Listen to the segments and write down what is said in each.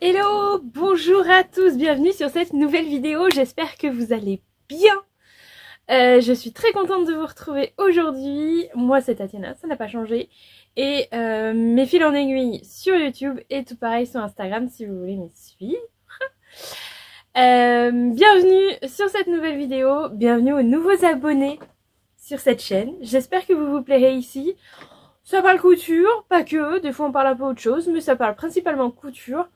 Hello, bonjour à tous, bienvenue sur cette nouvelle vidéo, j'espère que vous allez bien. Je suis très contente de vous retrouver aujourd'hui. Moi c'est Tatiana, ça n'a pas changé. Et mes fils en aiguille sur YouTube et tout pareil sur Instagram si vous voulez me suivre. Bienvenue sur cette nouvelle vidéo, bienvenue aux nouveaux abonnés sur cette chaîne. J'espère que vous vous plairez ici. Ça parle couture, pas que, des fois on parle un peu autre chose, mais ça parle principalement couture.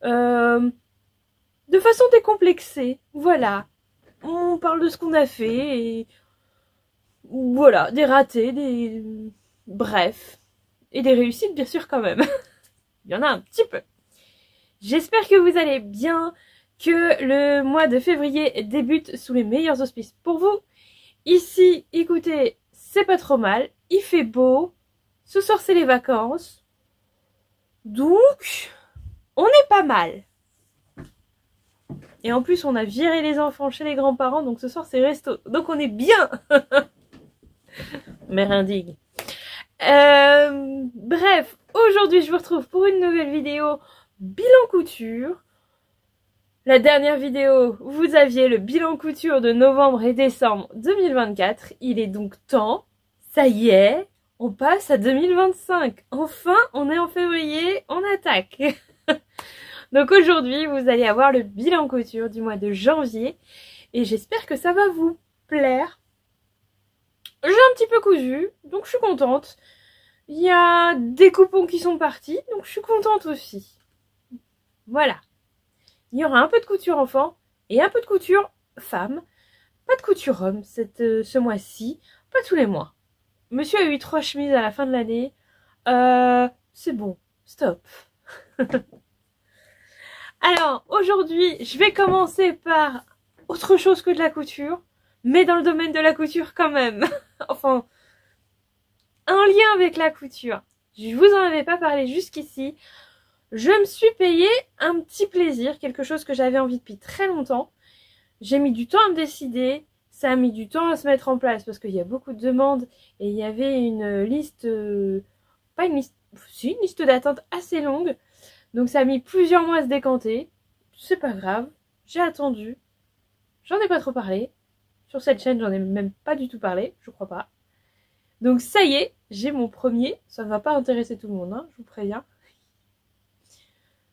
De façon décomplexée, voilà. On parle de ce qu'on a fait et voilà, des ratés, des... bref. Et des réussites bien sûr quand même. Il y en a un petit peu. J'espère que vous allez bien, que le mois de février débute sous les meilleurs auspices pour vous. Ici, écoutez, c'est pas trop mal, il fait beau, ce soir c'est les vacances, donc on est pas mal. Et en plus on a viré les enfants chez les grands-parents, donc ce soir c'est resto, donc on est bien. Mère indigne. Bref, aujourd'hui je vous retrouve pour une nouvelle vidéo bilan couture. La dernière vidéo, vous aviez le bilan couture de novembre et décembre 2024. Il est donc temps, ça y est, on passe à 2025. Enfin, on est en février, on attaque. Donc aujourd'hui, vous allez avoir le bilan couture du mois de janvier. Et j'espère que ça va vous plaire. J'ai un petit peu cousu, donc je suis contente. Il y a des coupons qui sont partis, donc je suis contente aussi. Voilà. Il y aura un peu de couture enfant et un peu de couture femme. Pas de couture homme ce mois-ci, pas tous les mois. Monsieur a eu 3 chemises à la fin de l'année. C'est bon, stop. Alors, aujourd'hui, je vais commencer par autre chose que de la couture, mais dans le domaine de la couture quand même. Enfin, un lien avec la couture. Je vous en avais pas parlé jusqu'ici. Je me suis payé un petit plaisir, quelque chose que j'avais envie depuis très longtemps. J'ai mis du temps à me décider, ça a mis du temps à se mettre en place parce qu'il y a beaucoup de demandes et il y avait une liste, pas une liste, si une liste d'attente assez longue. Donc ça a mis plusieurs mois à se décanter. C'est pas grave, j'ai attendu. J'en ai pas trop parlé. Sur cette chaîne, j'en ai même pas du tout parlé, je crois pas. Donc ça y est, j'ai mon premier. Ça ne va pas intéresser tout le monde, hein, je vous préviens.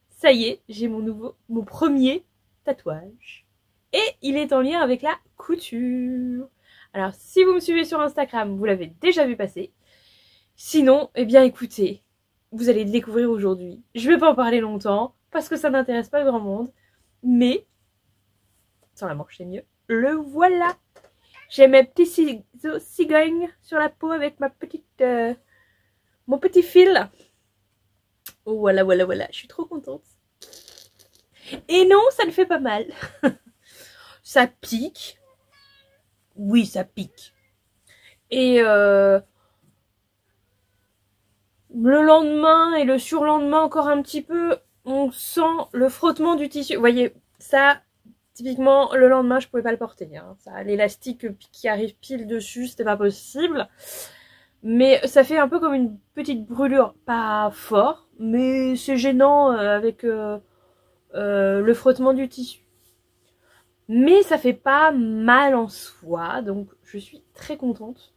Ça y est, j'ai mon premier tatouage. Et il est en lien avec la couture. Alors, si vous me suivez sur Instagram, vous l'avez déjà vu passer. Sinon, eh bien écoutez, vous allez le découvrir aujourd'hui. Je vais pas en parler longtemps, parce que ça n'intéresse pas grand monde. Mais, sans la manche c'est mieux, le voilà. J'ai mes petits ciseaux cigognes sur la peau avec ma petite, mon petit fil. Voilà, voilà, voilà, je suis trop contente. Et non, ça ne fait pas mal. Ça pique. Oui, ça pique. Et le lendemain et le surlendemain encore un petit peu, on sent le frottement du tissu. Vous voyez, ça, typiquement, le lendemain, je pouvais pas le porter. Hein. Ça, l'élastique qui arrive pile dessus, c'était pas possible. Mais ça fait un peu comme une petite brûlure, pas fort, mais c'est gênant avec le frottement du tissu. Mais ça fait pas mal en soi, donc je suis très contente.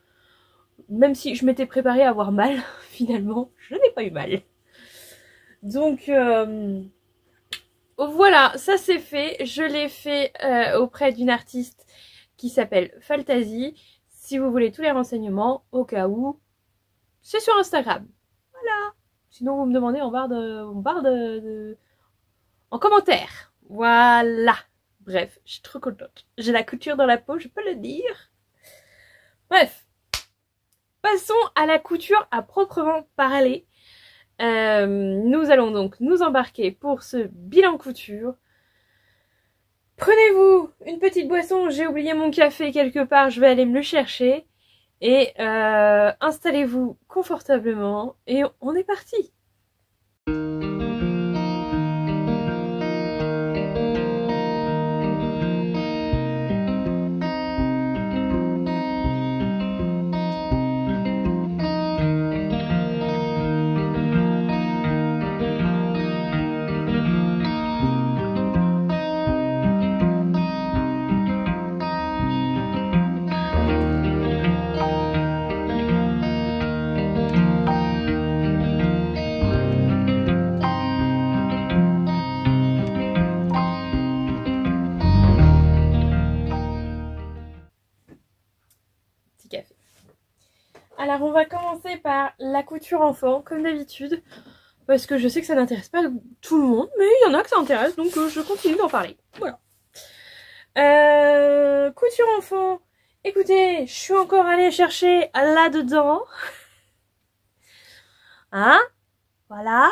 Même si je m'étais préparée à avoir mal, finalement, je n'ai pas eu mal. Donc voilà, ça c'est fait. Je l'ai fait auprès d'une artiste qui s'appelle Faltasie. Si vous voulez tous les renseignements, au cas où, c'est sur Instagram. Voilà. Sinon, vous me demandez en commentaire. Voilà. Bref, je suis trop contente. J'ai la couture dans la peau, je peux le dire. Bref. Passons à la couture à proprement parler. Nous allons donc nous embarquer pour ce bilan couture. Prenez-vous une petite boisson, j'ai oublié mon café quelque part, je vais aller me le chercher. Et installez-vous confortablement et on est parti. Alors on va commencer par la couture enfant, comme d'habitude. Parce que je sais que ça n'intéresse pas tout le monde, mais il y en a que ça intéresse, donc je continue d'en parler. Voilà. Couture enfant. Écoutez, je suis encore allée chercher là-dedans. Hein? Voilà.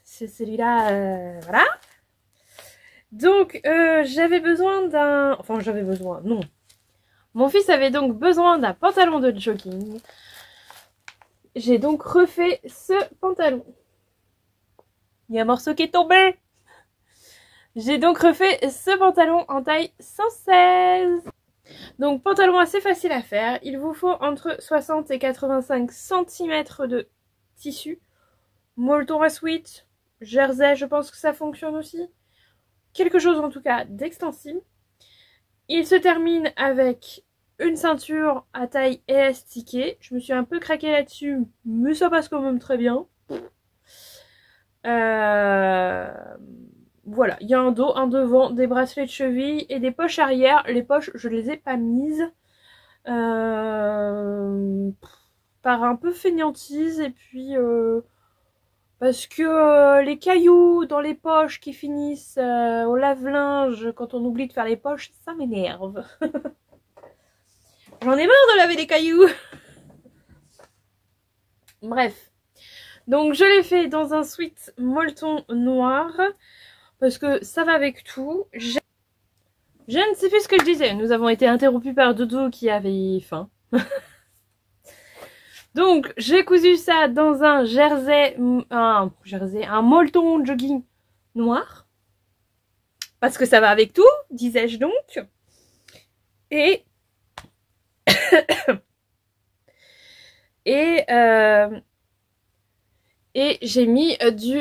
C'est celui-là, voilà. Donc, j'avais besoin d'un... Enfin, j'avais besoin, non. Mon fils avait donc besoin d'un pantalon de jogging. J'ai donc refait ce pantalon. Il y a un morceau qui est tombé. J'ai donc refait ce pantalon en taille 116. Donc pantalon assez facile à faire. Il vous faut entre 60 et 85 cm de tissu. Molleton à sweat, jersey, je pense que ça fonctionne aussi. Quelque chose en tout cas d'extensible. Il se termine avec une ceinture à taille élastiquée. Je me suis un peu craquée là-dessus, mais ça passe quand même très bien. Voilà, il y a un dos, un devant, des bracelets de cheville et des poches arrière. Les poches, je les ai pas mises. Par un peu fainéantise et puis parce que les cailloux dans les poches qui finissent au lave-linge quand on oublie de faire les poches, ça m'énerve. J'en ai marre de laver les cailloux. Bref. Donc je l'ai fait dans un sweat molleton noir. Parce que ça va avec tout. Je ne sais plus ce que je disais. Nous avons été interrompus par Dodo qui avait faim. Donc j'ai cousu ça dans un jersey, un molleton jogging noir. Parce que ça va avec tout, disais-je donc. Et et j'ai mis du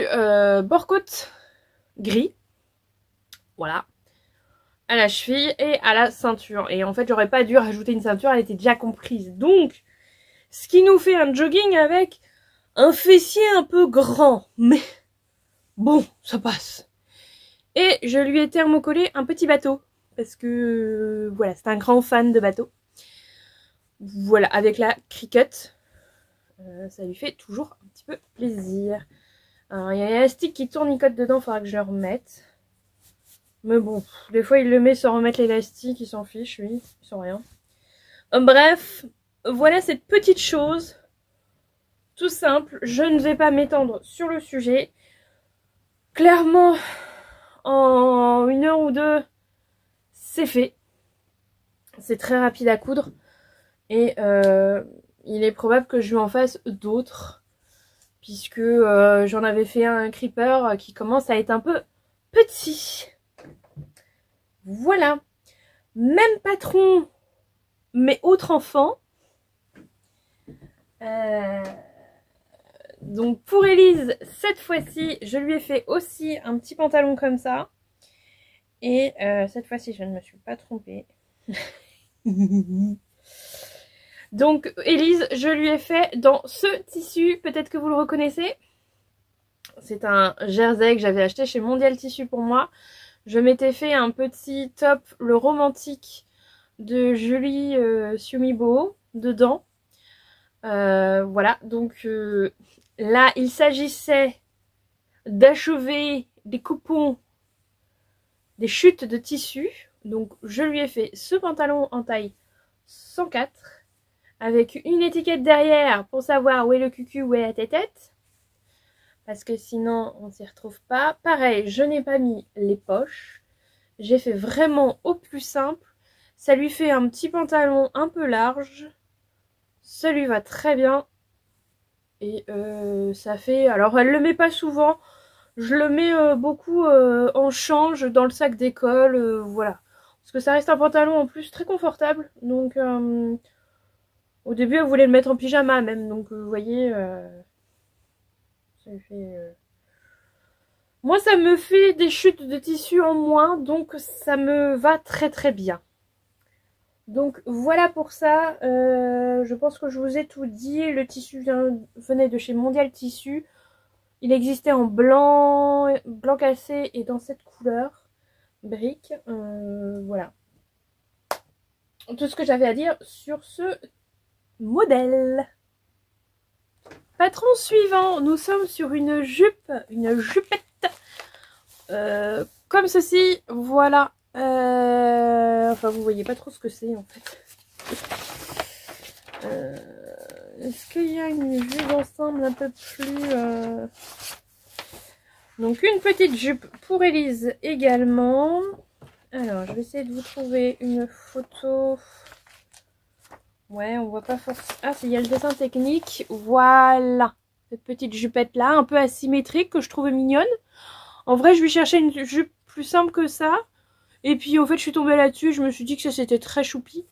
bord-côte gris. Voilà. À la cheville et à la ceinture. Et en fait, j'aurais pas dû rajouter une ceinture, elle était déjà comprise. Donc, ce qui nous fait un jogging avec un fessier un peu grand. Mais bon, ça passe. Et je lui ai thermocollé un petit bateau. Parce que, voilà, c'est un grand fan de bateau. Voilà, avec la Cricut. Ça lui fait toujours un petit peu plaisir. Alors, il y a l'élastique qui tournicote dedans, il faudra que je le remette. Mais bon, des fois il le met sans remettre l'élastique, il s'en fiche, lui, il sent rien. Bref, voilà cette petite chose. Tout simple, je ne vais pas m'étendre sur le sujet. Clairement, en 1 heure ou 2, c'est fait. C'est très rapide à coudre. Et il est probable que je lui en fasse d'autres. Puisque j'en avais fait un creeper qui commence à être un peu petit. Voilà. Même patron, mais autre enfant. Donc pour Elise, cette fois-ci, je lui ai fait aussi un petit pantalon comme ça. Et cette fois-ci, je ne me suis pas trompée. Donc Elise, je lui ai fait dans ce tissu, peut-être que vous le reconnaissez. C'est un jersey que j'avais acheté chez Mondial Tissu pour moi. Je m'étais fait un petit top, le romantique de Julie Sumibo dedans. Voilà, donc là, il s'agissait d'achever des coupons, des chutes de tissu. Donc je lui ai fait ce pantalon en taille 104 avec une étiquette derrière pour savoir où est le cucu, où est la tétette. Parce que sinon on s'y retrouve pas. Pareil, je n'ai pas mis les poches. J'ai fait vraiment au plus simple. Ça lui fait un petit pantalon un peu large. Ça lui va très bien. Et ça fait... Alors elle le met pas souvent. Je le mets beaucoup en change dans le sac d'école. Voilà. Parce que ça reste un pantalon en plus très confortable. Donc au début elle voulait le mettre en pyjama même. Donc vous voyez... ça lui fait... Moi, ça me fait des chutes de tissu en moins, donc ça me va très très bien. Donc voilà pour ça, je pense que je vous ai tout dit. Le tissu venait de chez Mondial Tissu. Il existait en blanc, blanc cassé et dans cette couleur, brique. Voilà. Tout ce que j'avais à dire sur ce modèle. Patron suivant, nous sommes sur une jupette, comme ceci, voilà. Enfin, vous voyez pas trop ce que c'est en fait. Est-ce qu'il y a une vue d'ensemble un peu plus... Donc une petite jupe pour Elise également. Alors, je vais essayer de vous trouver une photo. Ouais, on voit pas forcément... Ah, il y a le dessin technique. Voilà. Cette petite jupette là, un peu asymétrique, que je trouve mignonne. En vrai, je vais chercher une jupe plus simple que ça. Et puis, en fait, je suis tombée là-dessus. Je me suis dit que ça, c'était très choupi.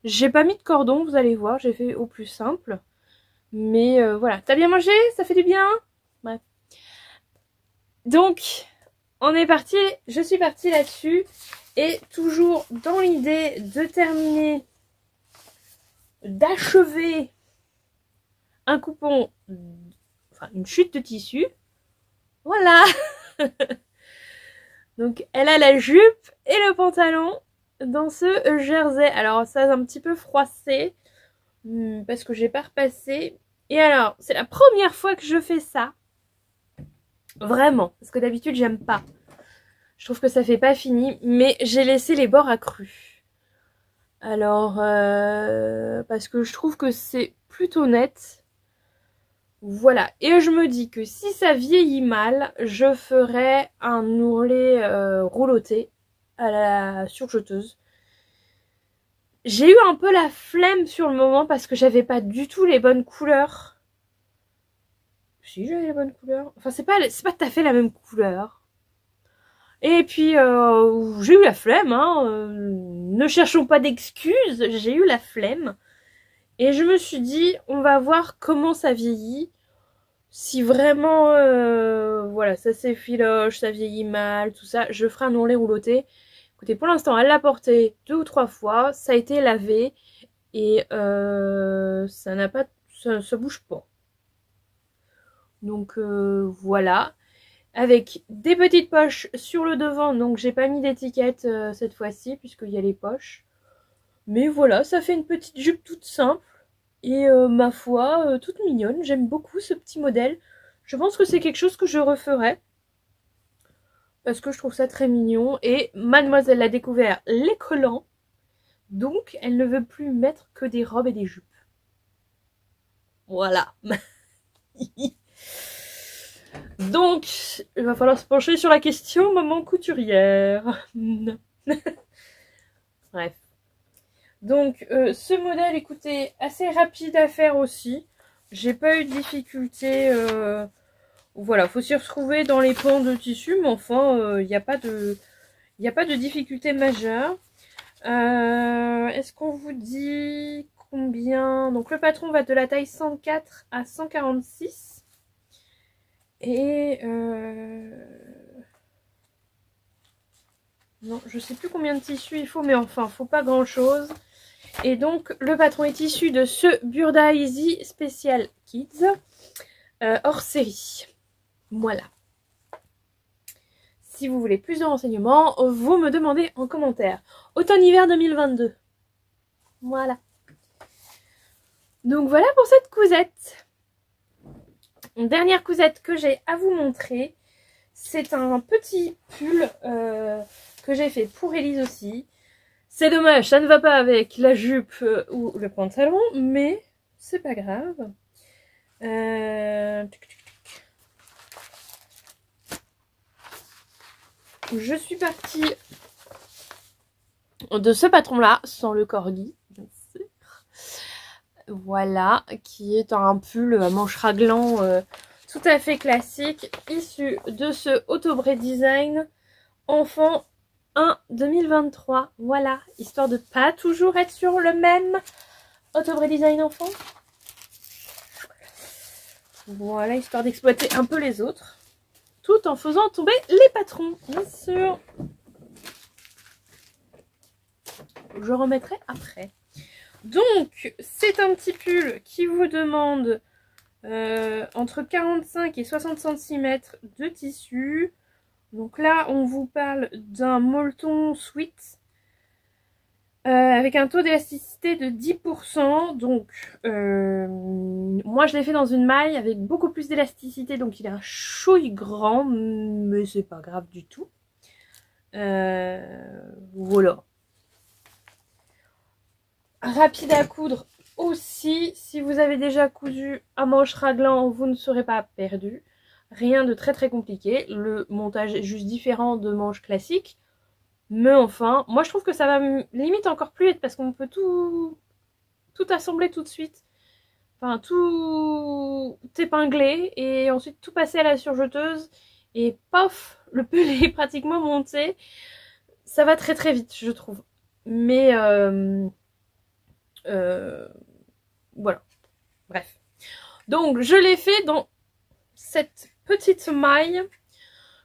J'ai pas mis de cordon, vous allez voir. J'ai fait au plus simple. Mais voilà. T'as bien mangé? Ça fait du bien? Ouais. Donc, on est parti. Je suis partie là-dessus. Et toujours dans l'idée de terminer, d'achever un coupon, enfin une chute de tissu. Voilà. Donc elle a la jupe et le pantalon dans ce jersey. Alors ça a un petit peu froissé parce que j'ai pas repassé. Et alors c'est la première fois que je fais ça. Vraiment. Parce que d'habitude j'aime pas. Je trouve que ça fait pas fini. Mais j'ai laissé les bords accrus. Alors parce que je trouve que c'est plutôt net. Voilà, et je me dis que si ça vieillit mal, je ferai un ourlet rouloté à la surjeteuse. J'ai eu un peu la flemme sur le moment parce que j'avais pas du tout les bonnes couleurs. Si, j'avais les bonnes couleurs. Enfin, c'est pas tout à fait la même couleur. Et puis, j'ai eu la flemme, hein. Ne cherchons pas d'excuses, j'ai eu la flemme. Et je me suis dit, on va voir comment ça vieillit. Si vraiment, voilà, ça s'effiloche, ça vieillit mal, tout ça, je ferai un ourlet rouloté. Écoutez, pour l'instant, elle l'a porté 2 ou 3 fois, ça a été lavé et ça n'a pas, ça bouge pas. Donc voilà, avec des petites poches sur le devant, donc j'ai pas mis d'étiquette cette fois-ci puisqu'il y a les poches. Mais voilà, ça fait une petite jupe toute simple. Et ma foi, toute mignonne. J'aime beaucoup ce petit modèle. Je pense que c'est quelque chose que je referai. Parce que je trouve ça très mignon. Et mademoiselle a découvert les collants. Donc, elle ne veut plus mettre que des robes et des jupes. Voilà. Donc, il va falloir se pencher sur la question maman couturière. Bref. Donc ce modèle, écoutez, assez rapide à faire aussi. J'ai pas eu de difficulté. Voilà, faut s'y retrouver dans les pans de tissu, mais enfin, il n'y a pas de difficulté majeure. Est-ce qu'on vous dit combien? Donc le patron va de la taille 104 à 146. Et non, je sais plus combien de tissu il faut, mais enfin, faut pas grand chose. Et donc, le patron est issu de ce Burda Easy Special Kids hors série. Voilà. Si vous voulez plus de renseignements, vous me demandez en commentaire. Automne-hiver 2022. Voilà. Donc voilà pour cette cousette. Une dernière cousette que j'ai à vous montrer. C'est un petit pull que j'ai fait pour Elise aussi. C'est dommage, ça ne va pas avec la jupe ou le pantalon, mais c'est pas grave. Je suis partie de ce patron-là, sans le corgi, bien sûr. Voilà, qui est un pull à manches raglant tout à fait classique, issu de ce Autobré Design enfant 1 2023. Voilà, histoire de pas toujours être sur le même Autobré Design enfant. Voilà, histoire d'exploiter un peu les autres. Tout en faisant tomber les patrons, bien sûr. Je remettrai après. Donc, c'est un petit pull qui vous demande entre 45 et 60 cm de tissu. Donc là, on vous parle d'un molleton sweat. avec un taux d'élasticité de 10%. Donc, moi je l'ai fait dans une maille avec beaucoup plus d'élasticité. Donc, il est un chouille grand, mais c'est pas grave du tout. Voilà. Rapide à coudre aussi. Si vous avez déjà cousu un manche raglan, vous ne serez pas perdu. Rien de très très compliqué. Le montage est juste différent de manches classiques. Mais enfin, moi je trouve que ça va limite encore plus vite parce qu'on peut tout assembler tout de suite. Enfin, tout épingler et ensuite tout passer à la surjeteuse. Et paf, le pull est pratiquement monté. Ça va très très vite, je trouve. Mais voilà. Bref. Donc, je l'ai fait dans cette petite maille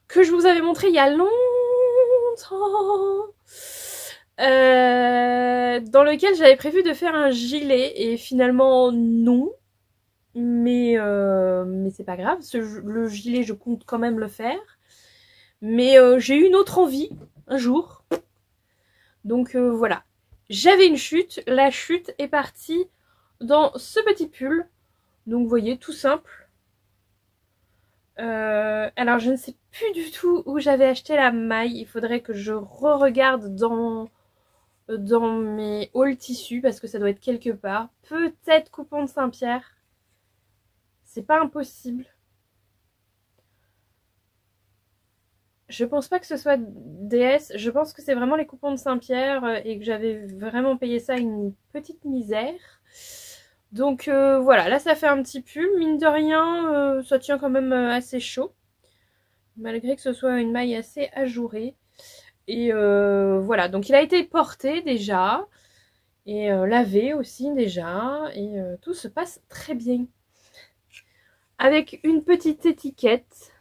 que je vous avais montrée il y a longtemps. Dans lequel j'avais prévu de faire un gilet et finalement non. Mais c'est pas grave. Le gilet, je compte quand même le faire. Mais j'ai eu une autre envie un jour. Donc voilà. J'avais une chute. La chute est partie dans ce petit pull. Donc vous voyez, tout simple. Alors je ne sais plus du tout où j'avais acheté la maille. Il faudrait que je re-regarde dans mes hauls tissus parce que ça doit être quelque part. Peut-être Coupon de Saint-Pierre. C'est pas impossible. Je pense pas que ce soit DS. Je pense que c'est vraiment les Coupons de Saint-Pierre et que j'avais vraiment payé ça une petite misère. Donc voilà, là ça fait un petit pull. Mine de rien, ça tient quand même assez chaud. Malgré que ce soit une maille assez ajourée. Et voilà, donc il a été porté déjà. Et lavé aussi déjà. Et tout se passe très bien. Avec une petite étiquette.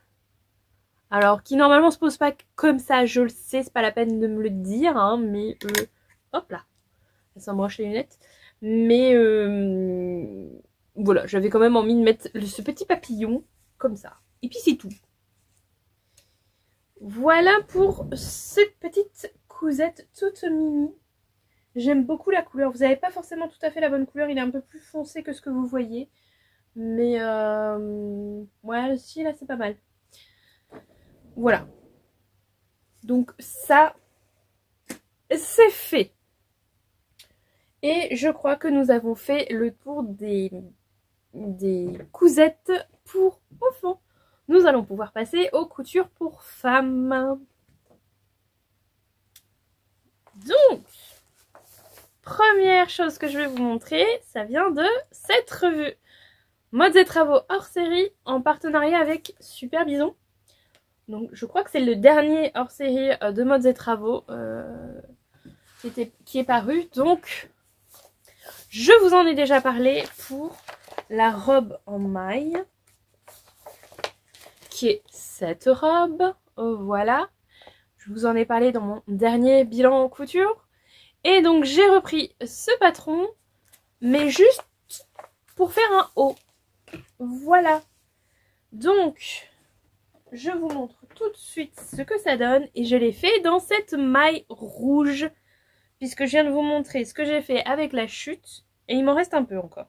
Alors, qui normalement se pose pas comme ça, je le sais. C'est pas la peine de me le dire. Hein, mais hop là. Ça s'embranche les lunettes. Mais voilà, j'avais quand même envie de mettre ce petit papillon comme ça. Et puis c'est tout. Voilà pour cette petite cousette toute mimi. J'aime beaucoup la couleur. Vous n'avez pas forcément tout à fait la bonne couleur. Il est un peu plus foncé que ce que vous voyez. Mais ouais, si, là c'est pas mal. Voilà. Donc ça, c'est fait. Et je crois que nous avons fait le tour des cousettes pour enfants. Nous allons pouvoir passer aux coutures pour femmes. Donc, première chose que je vais vous montrer, ça vient de cette revue. Modes et travaux hors série en partenariat avec Super Bison. Donc, je crois que c'est le dernier hors série de Modes et travaux qui est paru. Donc, je vous en ai déjà parlé pour la robe en maille, qui est cette robe. Voilà. Je vous en ai parlé dans mon dernier bilan en couture. Et donc, j'ai repris ce patron, mais juste pour faire un haut. Voilà. Donc, je vous montre tout de suite ce que ça donne. Et je l'ai fait dans cette maille rouge, puisque je viens de vous montrer ce que j'ai fait avec la chute. Et il m'en reste un peu encore.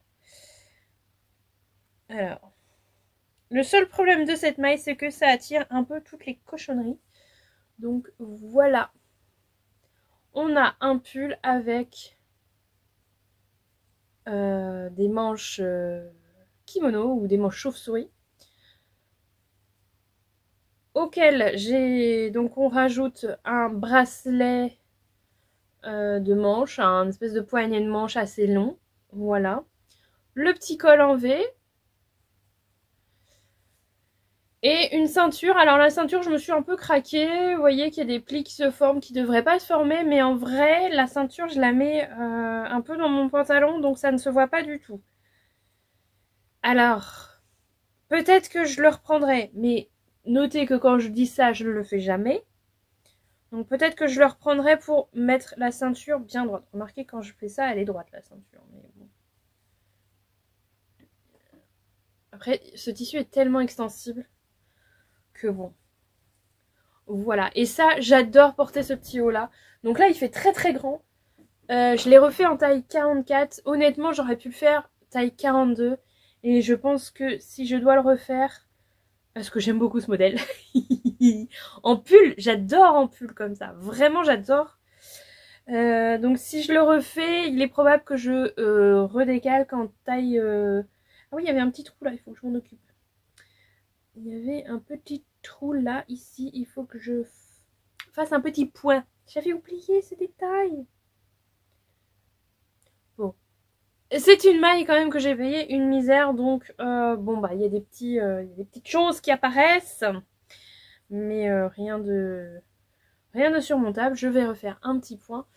Alors, le seul problème de cette maille, c'est que ça attire un peu toutes les cochonneries. Donc, voilà. On a un pull avec des manches kimono ou des manches chauve-souris. Auquel donc on rajoute un bracelet de manche, un espèce de poignet de manche assez long. Voilà. Le petit col en V. Et une ceinture. Alors la ceinture, je me suis un peu craquée. Vous voyez qu'il y a des plis qui se forment, qui ne devraient pas se former. Mais en vrai, la ceinture, je la mets un peu dans mon pantalon, donc ça ne se voit pas du tout. Alors, peut-être que je le reprendrai. Mais notez que quand je dis ça, je ne le fais jamais. Donc peut-être que je le reprendrai pour mettre la ceinture bien droite. Remarquez, quand je fais ça, elle est droite, la ceinture. Mais bon. Après, ce tissu est tellement extensible que bon. Voilà. Et ça, j'adore porter ce petit haut là. Donc là, il fait très très grand. Je l'ai refait en taille 44. Honnêtement, j'aurais pu le faire taille 42. Et je pense que si je dois le refaire, parce que j'aime beaucoup ce modèle, en pull, j'adore en pull comme ça. Vraiment, j'adore. Donc si je le refais, il est probable que je redécalque en taille... Ah oui, il y avait un petit trou là, il faut que je m'en occupe. Il y avait un petit trou là, ici, il faut que je fasse un petit point. J'avais oublié ce détail. Bon. C'est une maille quand même que j'ai payée une misère, donc bon bah il y a des petites choses qui apparaissent, mais rien de surmontable. Je vais refaire un petit point.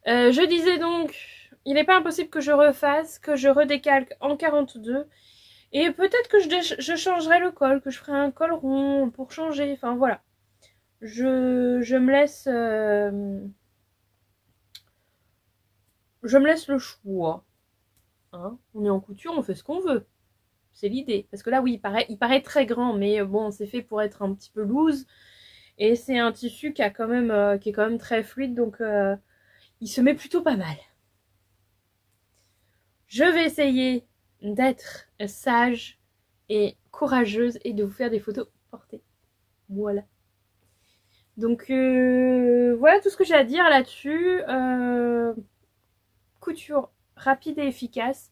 Je disais donc, il n'est pas impossible que je refasse, que je redécalque en 42, et peut-être que je changerai le col, que je ferai un col rond pour changer. Enfin voilà, je me laisse le choix. Hein, on est en couture, on fait ce qu'on veut. C'est l'idée. Parce que là, oui, il paraît très grand, mais bon, c'est fait pour être un petit peu loose. Et c'est un tissu qui est quand même très fluide, donc il se met plutôt pas mal. Je vais essayer d'être sage et courageuse et de vous faire des photos portées. Voilà. Donc voilà tout ce que j'ai à dire là-dessus. Couture rapide et efficace,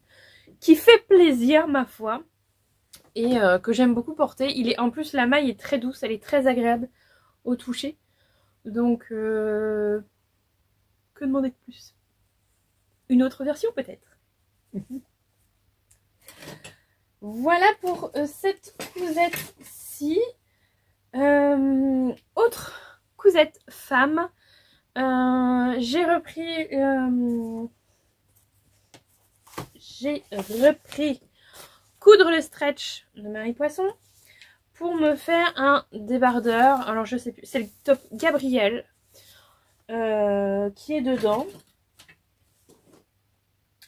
qui fait plaisir ma foi, et que j'aime beaucoup porter. En plus la maille est très douce, elle est très agréable au toucher. Donc que demander de plus? Une autre version peut-être. Voilà pour cette cousette-ci. Autre cousette femme. J'ai repris coudre le stretch de Marie Poisson pour me faire un débardeur. Alors je sais plus, c'est le top Gabriel qui est dedans.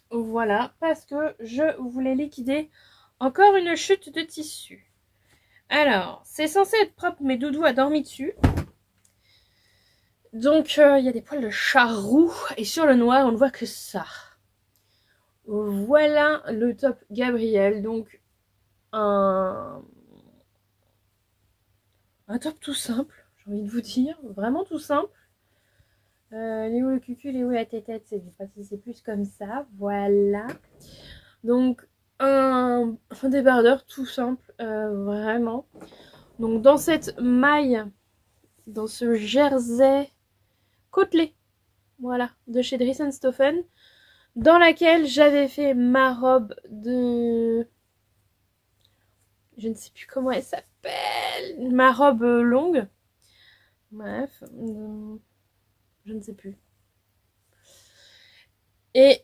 Voilà, parce que je voulais liquider encore une chute de tissu. Alors, c'est censé être propre, mais Doudou a dormi dessus. Donc, il y a des poils de charroux. Et sur le noir, on ne voit que ça. Voilà le top Gabriel. Donc, un top tout simple, j'ai envie de vous dire. Vraiment tout simple. Il est où le cucul, il est où la tétette? C'est plus comme ça. Voilà. Donc, un débardeur tout simple. Vraiment. Donc, dans cette maille, dans ce jersey côtelé, voilà, de chez Dries & Stoffen, dans laquelle j'avais fait ma robe de... Je ne sais plus comment elle s'appelle. Ma robe longue. Bref. Je ne sais plus. Et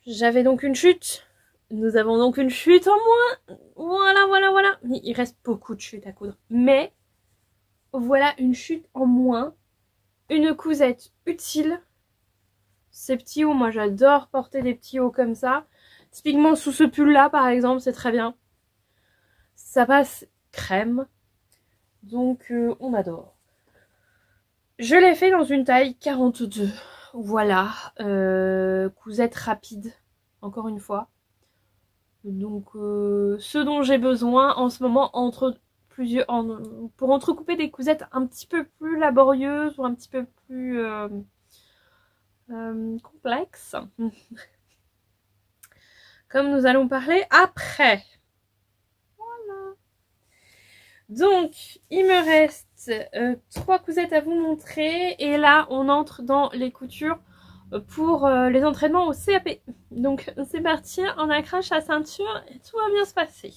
j'avais donc une chute. Nous avons donc une chute en moins. Voilà. Mais il reste beaucoup de chutes à coudre. Mais voilà une chute en moins. Une cousette utile. Ces petits hauts, moi j'adore porter des petits hauts comme ça. Typiquement sous ce pull là par exemple, c'est très bien. Ça passe crème. Donc on adore. Je l'ai fait dans une taille 42. Voilà. Cousette rapide. Encore une fois. Donc ce dont j'ai besoin en ce moment pour entrecouper des cousettes un petit peu plus laborieuses ou un petit peu plus complexes. Comme nous allons parler après. Voilà. Donc, il me reste 3 cousettes à vous montrer. Et là, on entre dans les coutures pour les entraînements au CAP. Donc, c'est parti, on accroche la ceinture et tout va bien se passer.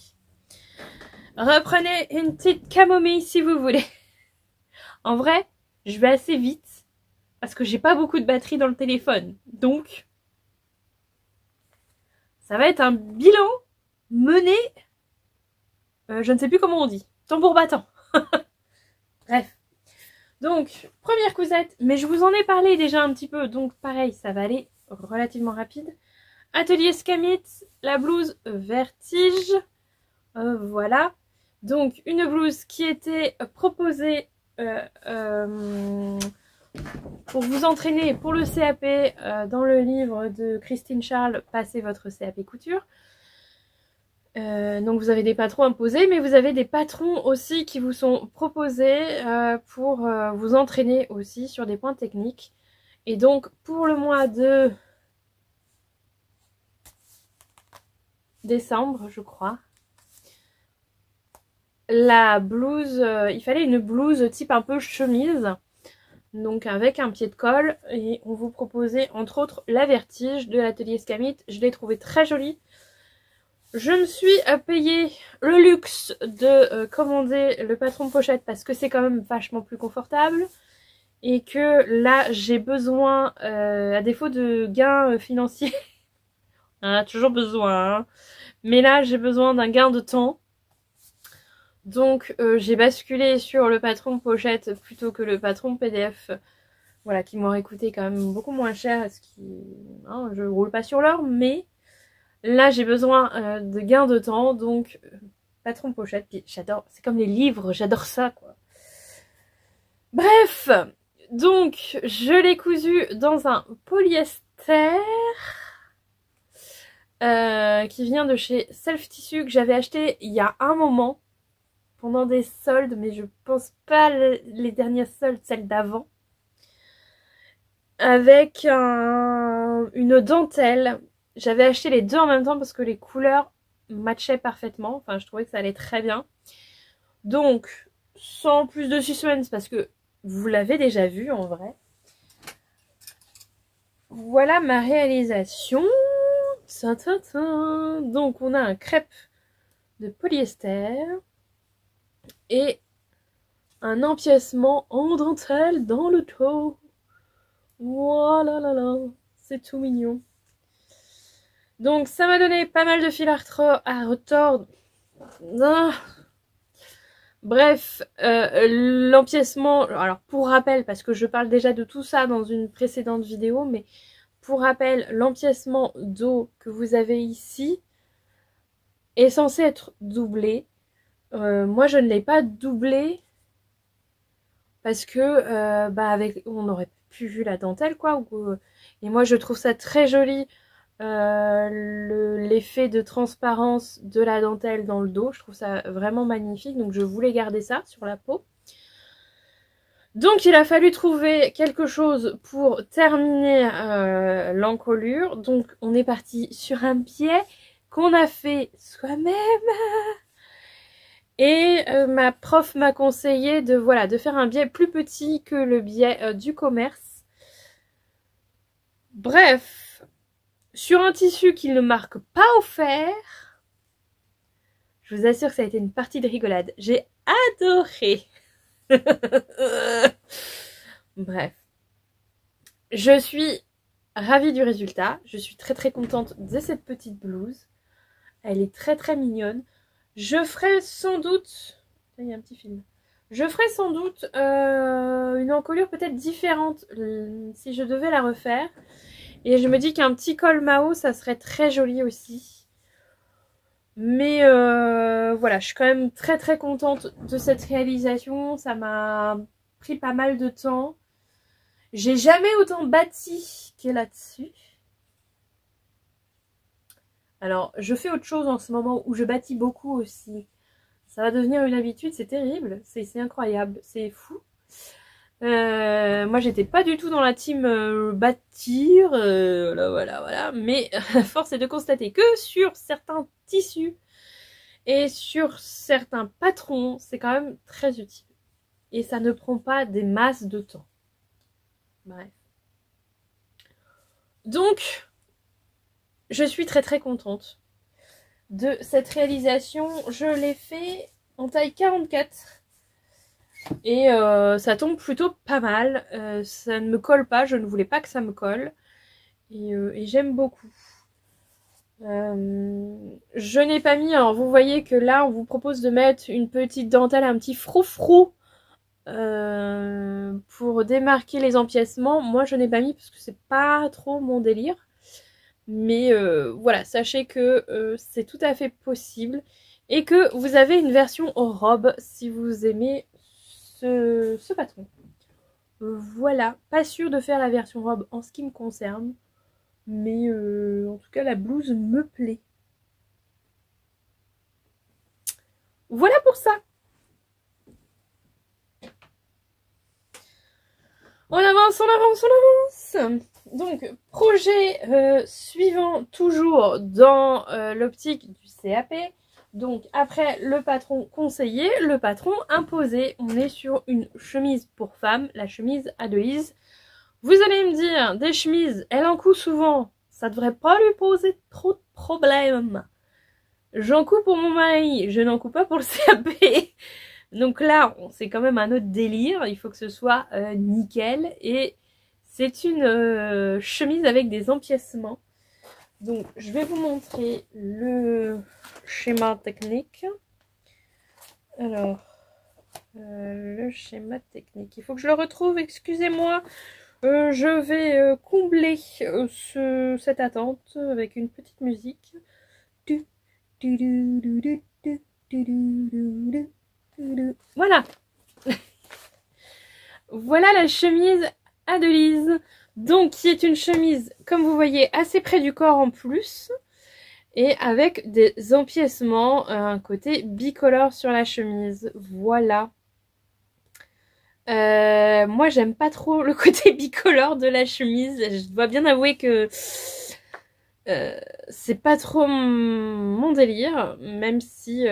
Reprenez une petite camomille si vous voulez. En vrai, je vais assez vite parce que j'ai pas beaucoup de batterie dans le téléphone. Donc, ça va être un bilan mené, je ne sais plus comment on dit, tambour battant. Bref. Donc, première cousette, mais je vous en ai parlé déjà un petit peu, donc pareil, ça va aller relativement rapide. Atelier Scamit, la blouse Vertige, voilà. Donc, une blouse qui était proposée pour vous entraîner pour le CAP, dans le livre de Christine Charles, passez votre CAP couture. Donc vous avez des patrons imposés, mais vous avez des patrons aussi qui vous sont proposés pour vous entraîner aussi sur des points techniques. Et donc pour le mois de décembre, je crois, la blouse, il fallait une blouse type un peu chemise, donc avec un pied de colle, et on vous proposait entre autres la Vertige de l'atelier Scamite. Je l'ai trouvée très jolie. Je me suis payé le luxe de commander le patron pochette parce que c'est quand même vachement plus confortable et que là j'ai besoin, à défaut de gains financiers, on a toujours besoin, hein, mais là j'ai besoin d'un gain de temps. Donc j'ai basculé sur le patron pochette plutôt que le patron PDF, voilà, qui m'aurait coûté quand même beaucoup moins cher, ce qui, hein, je roule pas sur l'or, mais là j'ai besoin de gain de temps, donc patron pochette, puis j'adore, c'est comme les livres, j'adore ça quoi. Bref, donc je l'ai cousu dans un polyester qui vient de chez Self Tissu, que j'avais acheté il y a un moment pendant des soldes, mais je pense pas les dernières soldes, celles d'avant, avec une dentelle. J'avais acheté les deux en même temps parce que les couleurs matchaient parfaitement, enfin je trouvais que ça allait très bien. Donc sans plus de suspense parce que vous l'avez déjà vu en vrai, voilà ma réalisation. Donc on a un crêpe de polyester et un empiècement en dentelle dans le dos. Voilà, là, là, c'est tout mignon. Donc ça m'a donné pas mal de fil à retordre. Ah. Bref, l'empiècement, alors pour rappel, parce que je parle déjà de tout ça dans une précédente vidéo, mais pour rappel, l'empiècement dos que vous avez ici est censé être doublé. Moi je ne l'ai pas doublé parce que avec, on aurait pu vu la dentelle quoi. Et moi je trouve ça très joli, l'effet de transparence de la dentelle dans le dos. Je trouve ça vraiment magnifique, donc je voulais garder ça sur la peau. Donc il a fallu trouver quelque chose pour terminer l'encolure. Donc on est parti sur un biais qu'on a fait soi-même. Et ma prof m'a conseillé de, voilà, de faire un biais plus petit que le biais du commerce. Bref, sur un tissu qu'il ne marque pas au fer. Je vous assure que ça a été une partie de rigolade. J'ai adoré. Bref, je suis ravie du résultat. Je suis très très contente de cette petite blouse. Elle est très très mignonne. Je ferai sans doute, il y a un petit film. Je ferai sans doute une encolure peut-être différente si je devais la refaire. Et je me dis qu'un petit col Mao, ça serait très joli aussi. Mais voilà, je suis quand même très très contente de cette réalisation. Ça m'a pris pas mal de temps. J'ai jamais autant bâti que là-dessus. Alors, je fais autre chose en ce moment où je bâtis beaucoup aussi. Ça va devenir une habitude, c'est terrible, c'est incroyable, c'est fou. Moi, j'étais pas du tout dans la team bâtir, voilà. Mais force est de constater que sur certains tissus et sur certains patrons, c'est quand même très utile. Et ça ne prend pas des masses de temps. Bref. Donc, je suis très très contente de cette réalisation. Je l'ai fait en taille 44 et ça tombe plutôt pas mal. Ça ne me colle pas, je ne voulais pas que ça me colle et j'aime beaucoup. Je n'ai pas mis, alors vous voyez que là on vous propose de mettre une petite dentelle, un petit froufrou pour démarquer les empiècements. Moi je n'ai pas mis parce que c'est pas trop mon délire. Mais voilà, sachez que c'est tout à fait possible et que vous avez une version robe si vous aimez ce patron. Voilà, pas sûre de faire la version robe en ce qui me concerne, mais en tout cas la blouse me plaît. Voilà pour ça. On avance, on avance, on avance. Donc, projet suivant, toujours dans l'optique du CAP. Donc, après le patron conseillé, le patron imposé. On est sur une chemise pour femme, la chemise Adelise. Vous allez me dire, des chemises, elle en coud souvent. Ça devrait pas lui poser trop de problèmes. J'en couds pour mon mari, je n'en couds pas pour le CAP. Donc là, c'est quand même un autre délire. Il faut que ce soit nickel. Et c'est une chemise avec des empiècements. Donc, je vais vous montrer le schéma technique. Alors, le schéma technique. Il faut que je le retrouve, excusez-moi. Je vais combler cette attente avec une petite musique. Voilà. Voilà la chemise Adelise. Donc, qui est une chemise, comme vous voyez, assez près du corps en plus. Et avec des empiècements, un côté bicolore sur la chemise. Voilà. Moi, j'aime pas trop le côté bicolore de la chemise. Je dois bien avouer que c'est pas trop mon délire, même si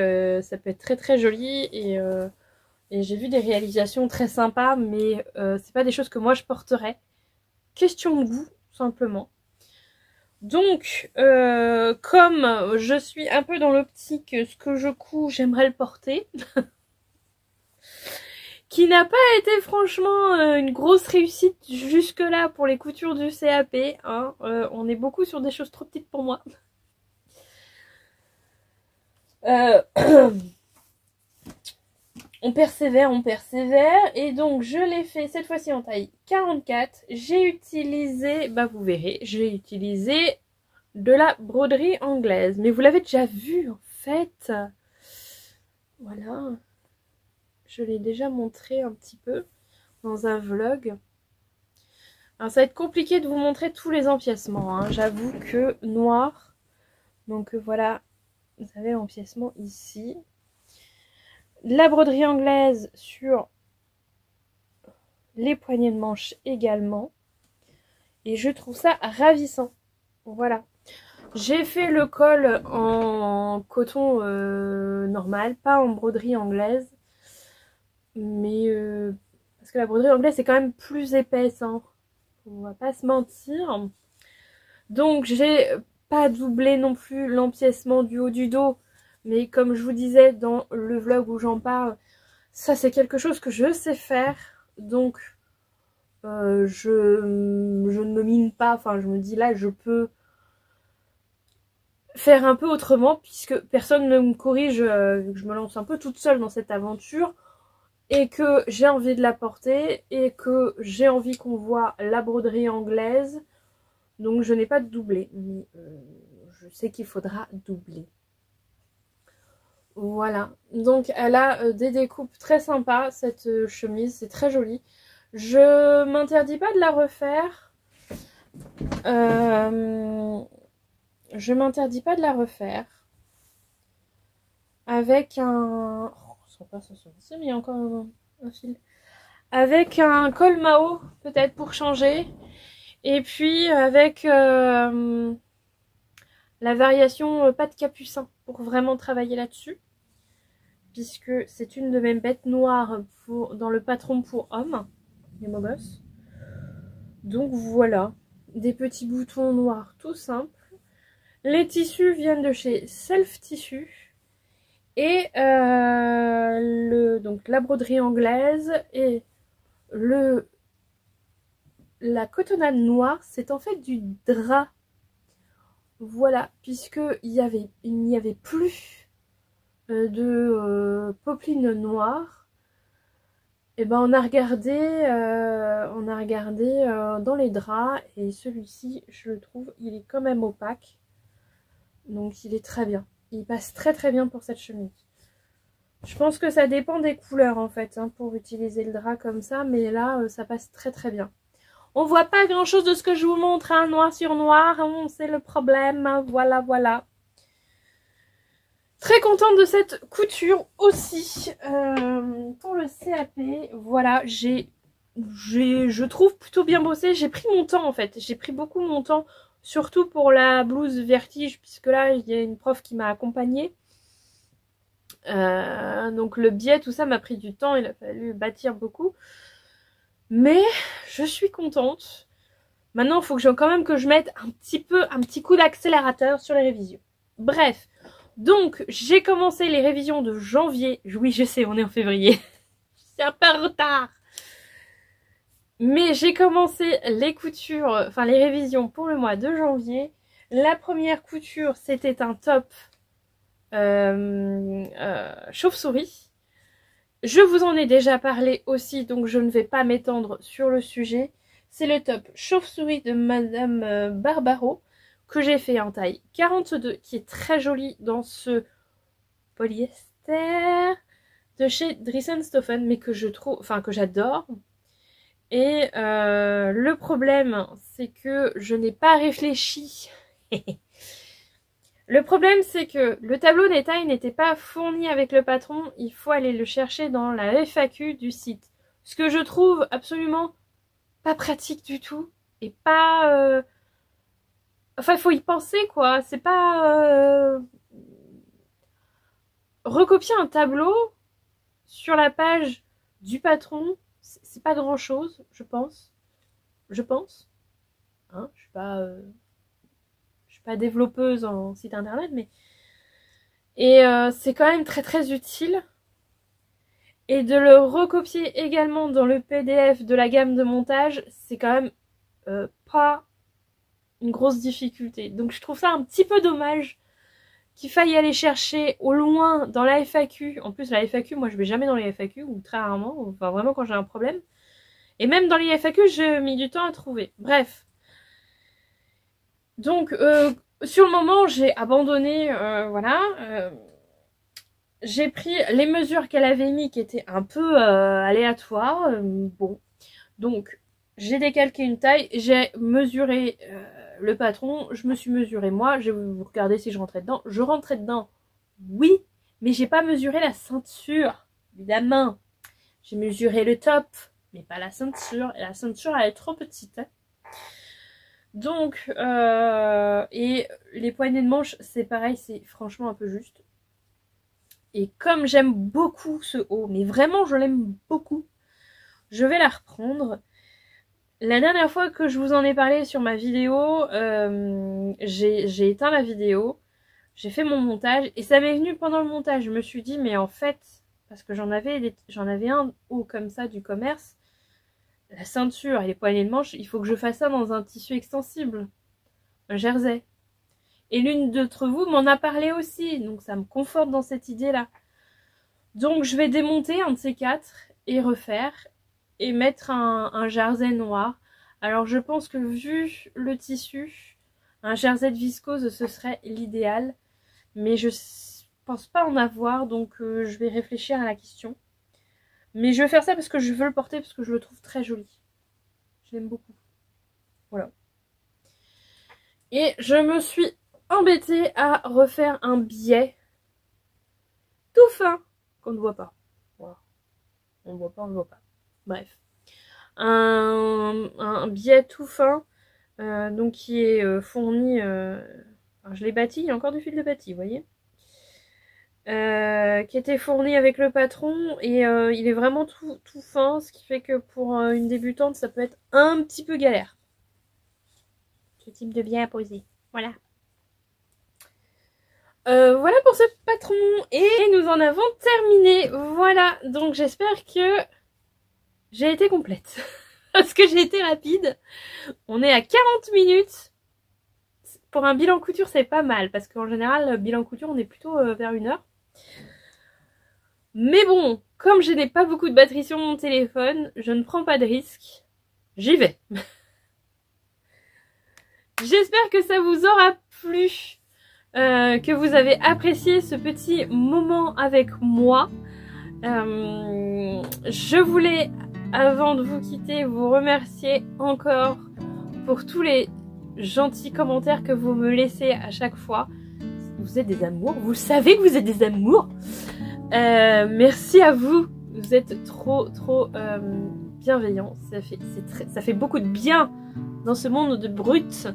ça peut être très très joli et j'ai vu des réalisations très sympas, mais c'est pas des choses que moi je porterais. Question de goût, simplement. Donc, comme je suis un peu dans l'optique, ce que je couds, j'aimerais le porter. Qui n'a pas été franchement une grosse réussite jusque-là pour les coutures du CAP. Hein. On est beaucoup sur des choses trop petites pour moi. On persévère. Et donc, je l'ai fait cette fois-ci en taille 44. J'ai utilisé, bah vous verrez, j'ai utilisé de la broderie anglaise. Mais vous l'avez déjà vu en fait. Voilà. Je l'ai déjà montré un petit peu dans un vlog. Alors ça va être compliqué de vous montrer tous les empiècements. Hein. J'avoue que noir. Donc voilà, vous avez l'empiècement ici. La broderie anglaise sur les poignées de manche également. Et je trouve ça ravissant. Voilà. J'ai fait le col en coton normal, pas en broderie anglaise. Mais parce que la broderie anglaise c'est quand même plus épaisse, hein. On va pas se mentir. Donc j'ai pas doublé non plus l'empiècement du haut du dos. Mais comme je vous disais dans le vlog où j'en parle, ça c'est quelque chose que je sais faire. Donc je ne me mine pas. Enfin je me dis là je peux faire un peu autrement. Puisque personne ne me corrige. Vu que je me lance un peu toute seule dans cette aventure. Et que j'ai envie de la porter. Et que j'ai envie qu'on voit la broderie anglaise. Donc je n'ai pas de doublé, mais je sais qu'il faudra doubler. Voilà, donc elle a des découpes très sympas, cette chemise, c'est très joli. Je m'interdis pas de la refaire. Je m'interdis pas de la refaire. Avec un... Oh, je ne pas ça sur ici, mais il y a encore un fil. Avec un col Mao, peut-être pour changer. Et puis avec la variation pas de capucin pour vraiment travailler là-dessus. Puisque c'est une de mes bêtes noires dans le patron pour hommes. Les beaux gosses. Donc voilà. Des petits boutons noirs tout simples. Les tissus viennent de chez Self Tissu. Et donc la broderie anglaise et la cotonnade noire, c'est en fait du drap. Voilà, puisque il n'y avait plus de popeline noire. Et ben on a regardé dans les draps et celui-ci, je le trouve, il est quand même opaque. Donc il est très bien. Il passe très très bien pour cette chemise. Je pense que ça dépend des couleurs en fait, hein, pour utiliser le drap comme ça, mais là ça passe très très bien. On voit pas grand chose de ce que je vous montre, hein, noir sur noir, hein, c'est le problème, hein, voilà voilà. Très contente de cette couture aussi. Pour le CAP, voilà, je trouve plutôt bien bossé. J'ai pris mon temps en fait, j'ai pris beaucoup mon temps, surtout pour la blouse Vertige, puisque là il y a une prof qui m'a accompagnée. Donc le biais, tout ça m'a pris du temps, il a fallu bâtir beaucoup. Mais je suis contente. Maintenant, il faut que quand même que je mette un petit coup d'accélérateur sur les révisions. Bref, donc j'ai commencé les révisions de janvier. Oui, je sais, on est en février. C'est un peu en retard. Mais j'ai commencé les coutures, enfin les révisions pour le mois de janvier. La première couture, c'était un top chauve-souris. Je vous en ai déjà parlé aussi, donc je ne vais pas m'étendre sur le sujet. C'est le top chauve-souris de Madame Barbaro que j'ai fait en taille 42, qui est très joli dans ce polyester de chez Dressenstoffen, mais que je trouve, enfin que j'adore. Et le problème, c'est que je n'ai pas réfléchi. Le problème, c'est que le tableau des tailles n'était pas fourni avec le patron. Il faut aller le chercher dans la FAQ du site. Ce que je trouve absolument pas pratique du tout. Et pas... Enfin, il faut y penser, quoi. C'est pas... Recopier un tableau sur la page du patron, c'est pas grand-chose, je pense. Je pense. Hein, je suis pas développeuse en site internet, mais... Et c'est quand même très très utile. Et de le recopier également dans le PDF de la gamme de montage, c'est quand même pas une grosse difficulté. Donc je trouve ça un petit peu dommage qu'il faille aller chercher au loin dans la FAQ. En plus la FAQ, moi je vais jamais dans les FAQ, ou très rarement, enfin vraiment quand j'ai un problème. Et même dans les FAQ, j'ai mis du temps à trouver. Bref. Donc sur le moment, j'ai abandonné, voilà. J'ai pris les mesures qu'elle avait mis qui étaient un peu aléatoires. Bon, donc j'ai décalqué une taille, j'ai mesuré le patron, je me suis mesuré moi, je vais vous regarder si je rentrais dedans. Je rentrais dedans, oui, mais j'ai pas mesuré la ceinture, évidemment. J'ai mesuré le top, mais pas la ceinture, et la ceinture elle est trop petite. Hein. Donc, et les poignées de manche, c'est pareil, c'est franchement un peu juste. Et comme j'aime beaucoup ce haut, mais vraiment je l'aime beaucoup, je vais la reprendre. La dernière fois que je vous en ai parlé sur ma vidéo, j'ai éteint la vidéo, j'ai fait mon montage et ça m'est venu pendant le montage. Je me suis dit mais en fait, parce que j'en avais un haut comme ça du commerce, la ceinture et les poignées de manche, il faut que je fasse ça dans un tissu extensible, un jersey. Et l'une d'entre vous m'en a parlé aussi, donc ça me conforte dans cette idée-là. Donc je vais démonter un de ces quatre et refaire et mettre un jersey noir. Alors je pense que vu le tissu, un jersey de viscose ce serait l'idéal. Mais je pense pas en avoir, donc je vais réfléchir à la question. Mais je vais faire ça parce que je veux le porter, parce que je le trouve très joli. Je l'aime beaucoup. Voilà. Et je me suis embêtée à refaire un biais tout fin qu'on ne voit pas. Voilà. On ne voit pas, on ne voit pas. Bref. Un biais tout fin, donc qui est fourni... je l'ai bâti, il y a encore du fil de bâti, vous voyez. Qui était fourni avec le patron et il est vraiment tout fin, ce qui fait que pour une débutante, ça peut être un petit peu galère. Ce type de biais à poser. Voilà. Voilà pour ce patron. Et nous en avons terminé. Voilà. Donc j'espère que j'ai été complète. Parce que j'ai été rapide. On est à 40 minutes. Pour un bilan couture, c'est pas mal. Parce qu'en général, bilan couture, on est plutôt vers 1 heure. Mais bon, comme je n'ai pas beaucoup de batterie sur mon téléphone, je ne prends pas de risque. J'y vais. J'espère que ça vous aura plu. Que vous avez apprécié ce petit moment avec moi. Je voulais, avant de vous quitter, vous remercier encore pour tous les gentils commentaires que vous me laissez à chaque fois. Vous êtes des amours, vous savez que vous êtes des amours. Merci à vous, vous êtes trop bienveillants. Ça fait beaucoup de bien dans ce monde de brutes.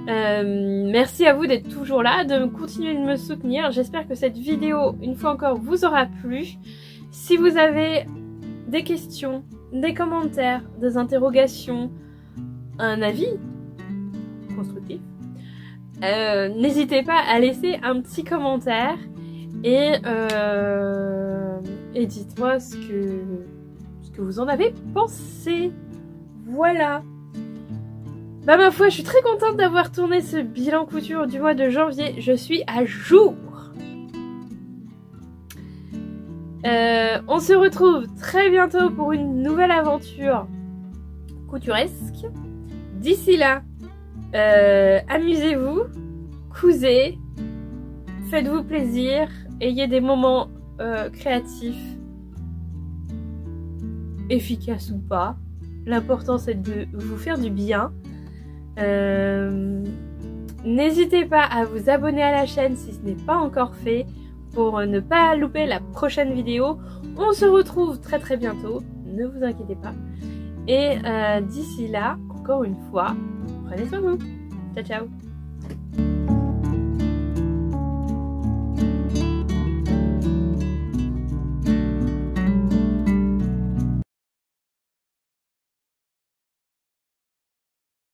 Merci à vous d'être toujours là, de continuer de me soutenir. J'espère que cette vidéo, une fois encore, vous aura plu. Si vous avez des questions, des commentaires, des interrogations, un avis constructif, n'hésitez pas à laisser un petit commentaire et dites-moi ce que vous en avez pensé. Voilà. Bah ma foi, je suis très contente d'avoir tourné ce bilan couture du mois de janvier. Je suis à jour. On se retrouve très bientôt pour une nouvelle aventure couturesque. D'ici là, amusez-vous, cousez, faites-vous plaisir, ayez des moments créatifs, efficaces ou pas. L'important c'est de vous faire du bien. N'hésitez pas à vous abonner à la chaîne si ce n'est pas encore fait pour ne pas louper la prochaine vidéo. On se retrouve très bientôt, ne vous inquiétez pas. Et d'ici là, encore une fois, prenez soin de vous. Ciao ciao.